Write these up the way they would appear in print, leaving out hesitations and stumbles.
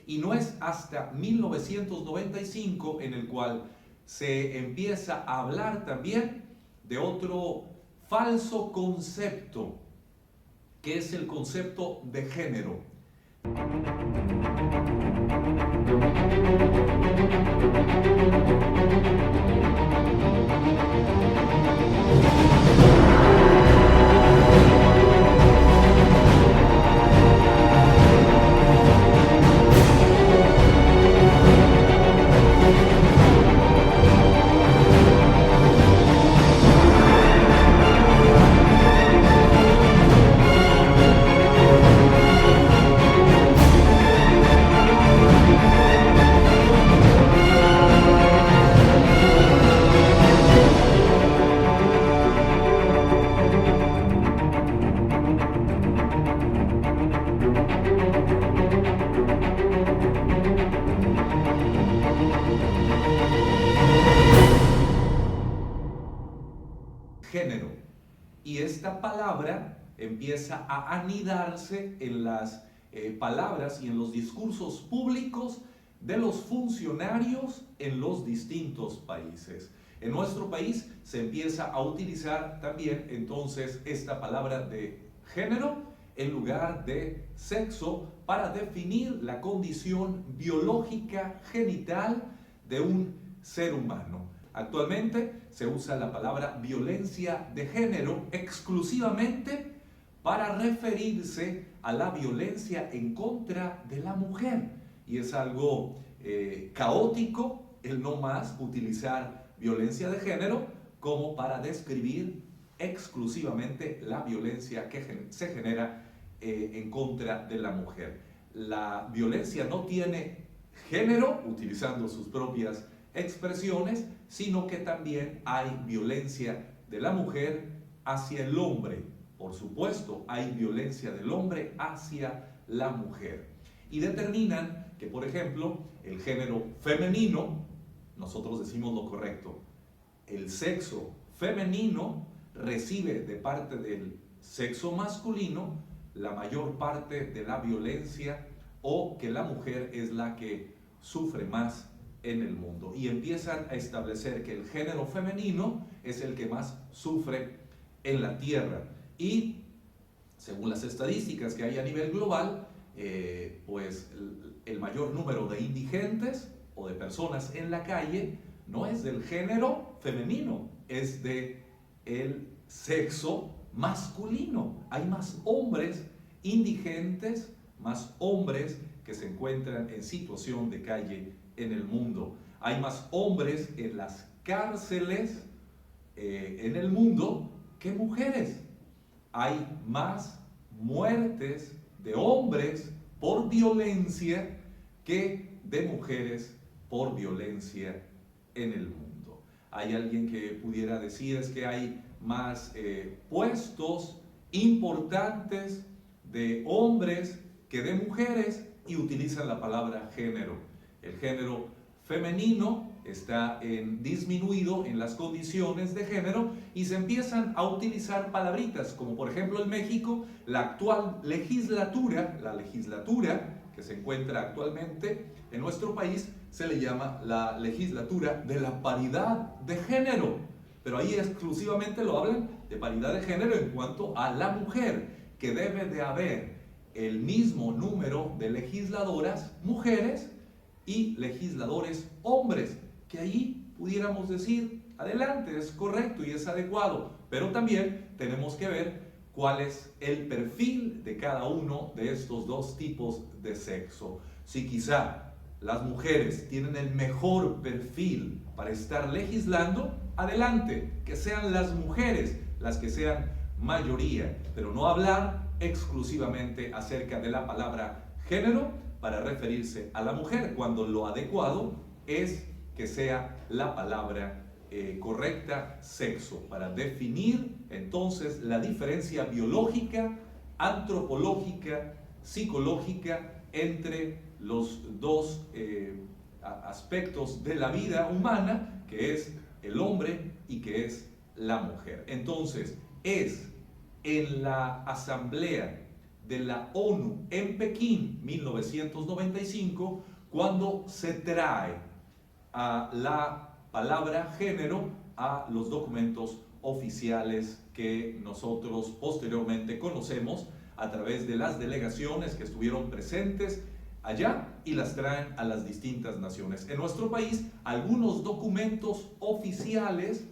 Y no es hasta 1995 en el cual se empieza a hablar también de otro falso concepto, que es el concepto de género. Género. Y esta palabra empieza a anidarse en las palabras y en los discursos públicos de los funcionarios en los distintos países. En nuestro país se empieza a utilizar también entonces esta palabra de género en lugar de sexo para definir la condición biológica genital de un ser humano. Actualmente se usa la palabra violencia de género exclusivamente para referirse a la violencia en contra de la mujer. Y es algo caótico el no más utilizar violencia de género como para describir exclusivamente la violencia que se genera en contra de la mujer. La violencia no tiene género, utilizando sus propias expresiones, sino que también hay violencia de la mujer hacia el hombre. Por supuesto, hay violencia del hombre hacia la mujer. Y determinan que, por ejemplo, el género femenino, nosotros decimos lo correcto, el sexo femenino recibe de parte del sexo masculino la mayor parte de la violencia, o que la mujer es la que sufre más en el mundo, y empiezan a establecer que el género femenino es el que más sufre en la tierra. Y según las estadísticas que hay a nivel global, pues el mayor número de indigentes o de personas en la calle no es del género femenino, es de el sexo masculino. Hay más hombres indigentes, más hombres que se encuentran en situación de calle en el mundo. Hay más hombres en las cárceles en el mundo que mujeres. Hay más muertes de hombres por violencia que de mujeres por violencia en el mundo. Hay alguien que pudiera decir es que hay más puestos importantes de hombres que de mujeres, y utilizan la palabra género. El género femenino está disminuido en las condiciones de género, y se empiezan a utilizar palabritas como por ejemplo en México la actual legislatura, la legislatura que se encuentra actualmente en nuestro país, se le llama la legislatura de la paridad de género, pero ahí exclusivamente lo hablan de paridad de género en cuanto a la mujer, que debe de haber el mismo número de legisladoras mujeres y legisladores hombres, que ahí pudiéramos decir, adelante, es correcto y es adecuado, pero también tenemos que ver cuál es el perfil de cada uno de estos dos tipos de sexo. Si quizá las mujeres tienen el mejor perfil para estar legislando, adelante, que sean las mujeres las que sean mayoría, pero no hablar exclusivamente acerca de la palabra género para referirse a la mujer, cuando lo adecuado es que sea la palabra correcta, sexo, para definir entonces la diferencia biológica, antropológica, psicológica entre los dos aspectos de la vida humana, que es el hombre y que es la mujer. Entonces, es en la asamblea de la ONU en Pekín, 1995, cuando se trae a la palabra género a los documentos oficiales que nosotros posteriormente conocemos a través de las delegaciones que estuvieron presentes allá y las traen a las distintas naciones. En nuestro país, algunos documentos oficiales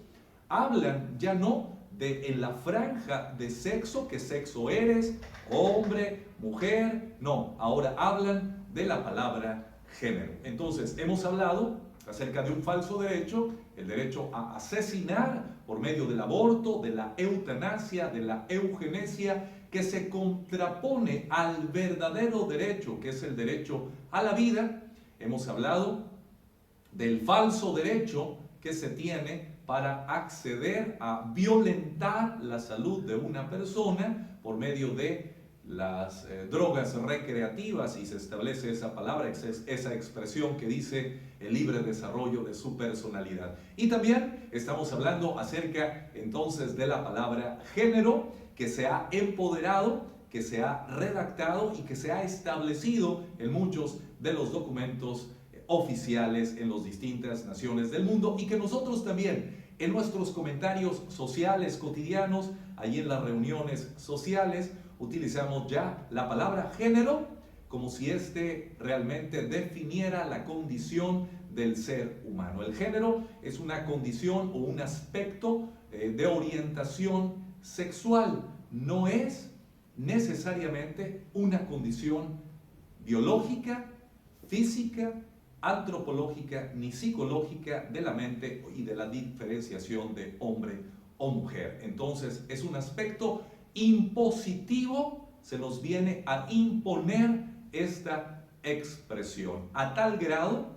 hablan ya no de en la franja de sexo, qué sexo eres, hombre, mujer, no, ahora hablan de la palabra género. Entonces, hemos hablado acerca de un falso derecho, el derecho a asesinar por medio del aborto, de la eutanasia, de la eugenesia, que se contrapone al verdadero derecho, que es el derecho a la vida. Hemos hablado del falso derecho que se tiene para acceder a violentar la salud de una persona por medio de las drogas recreativas, y se establece esa palabra, esa expresión que dice el libre desarrollo de su personalidad. Y también estamos hablando acerca entonces de la palabra género, que se ha empoderado, que se ha redactado y que se ha establecido en muchos de los documentos oficiales en las distintas naciones del mundo, y que nosotros también en nuestros comentarios sociales cotidianos, allí en las reuniones sociales, utilizamos ya la palabra género como si éste realmente definiera la condición del ser humano. El género es una condición o un aspecto de orientación sexual, no es necesariamente una condición biológica, física, antropológica ni psicológica de la mente y de la diferenciación de hombre o mujer. Entonces es un aspecto impositivo, se nos viene a imponer esta expresión a tal grado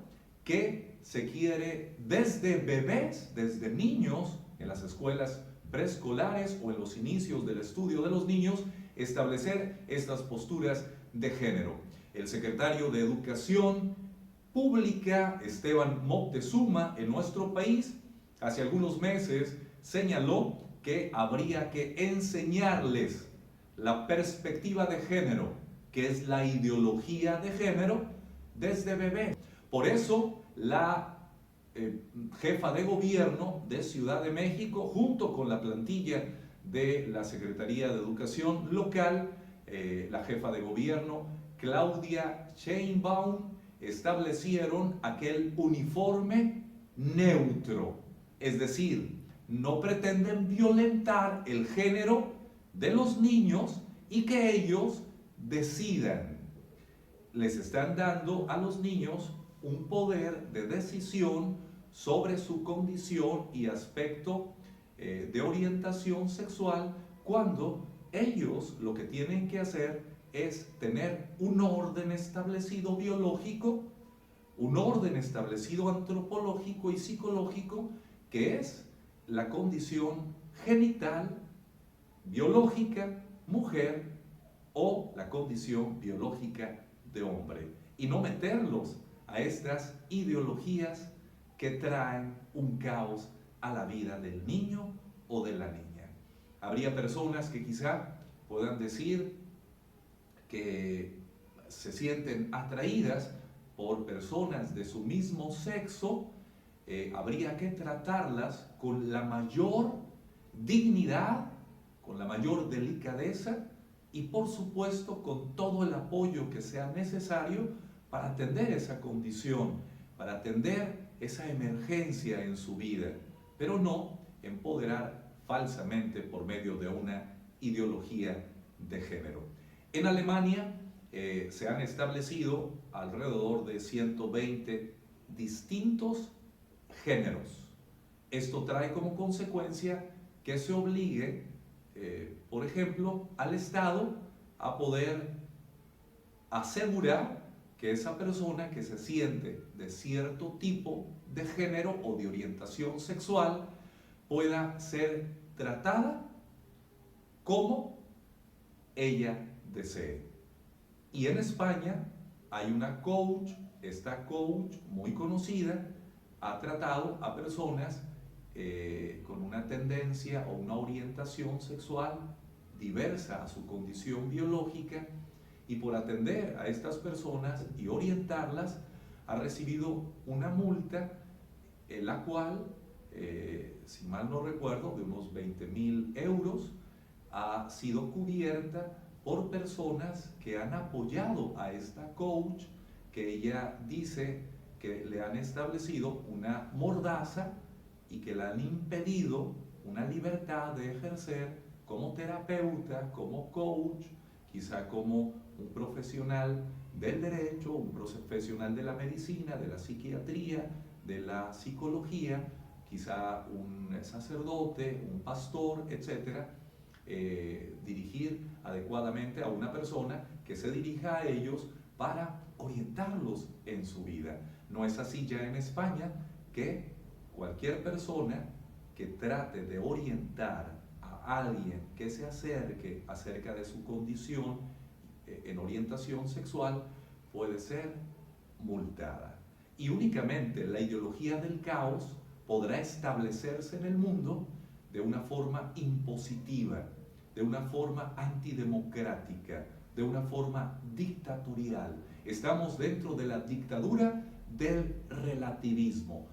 que se quiere desde bebés, desde niños, en las escuelas preescolares o en los inicios del estudio de los niños, establecer estas posturas de género. El secretario de Educación Pública, Esteban Moctezuma, en nuestro país, hace algunos meses señaló que habría que enseñarles la perspectiva de género, que es la ideología de género, desde bebé. Por eso la jefa de gobierno de Ciudad de México, junto con la plantilla de la Secretaría de Educación local, la jefa de gobierno Claudia Sheinbaum, establecieron aquel uniforme neutro, es decir, no pretenden violentar el género de los niños y que ellos decidan. Les están dando a los niños un poder de decisión sobre su condición y aspecto de orientación sexual, cuando ellos lo que tienen que hacer es tener un orden establecido biológico, un orden establecido antropológico y psicológico, que es la condición genital biológica mujer o la condición biológica de hombre, y no meterlos a estas ideologías que traen un caos a la vida del niño o de la niña. Habría personas que quizá puedan decir que se sienten atraídas por personas de su mismo sexo. Habría que tratarlas con la mayor dignidad, con la mayor delicadeza y por supuesto con todo el apoyo que sea necesario para atender esa condición, para atender esa emergencia en su vida, pero no empoderar falsamente por medio de una ideología de género. En Alemania se han establecido alrededor de 120 distintos géneros. Esto trae como consecuencia que se obligue, por ejemplo, al Estado a poder asegurar que esa persona que se siente de cierto tipo de género o de orientación sexual pueda ser tratada como ella desee. Y en España hay una coach, esta coach muy conocida ha tratado a personas con una tendencia o una orientación sexual diversa a su condición biológica, y por atender a estas personas y orientarlas ha recibido una multa en la cual, si mal no recuerdo, de unos 20.000 euros, ha sido cubierta por personas que han apoyado a esta coach, que ella dice que le han establecido una mordaza y que le han impedido una libertad de ejercer como terapeuta, como coach, quizá como un profesional del derecho, un profesional de la medicina, de la psiquiatría, de la psicología, quizá un sacerdote, un pastor, etcétera, dirigir adecuadamente a una persona que se dirija a ellos para orientarlos en su vida. No es así ya en España, que cualquier persona que trate de orientar a alguien que se acerque acerca de su condición en orientación sexual puede ser multada. Y únicamente la ideología del caos podrá establecerse en el mundo de una forma impositiva, de una forma antidemocrática, de una forma dictatorial. Estamos dentro de la dictadura del relativismo.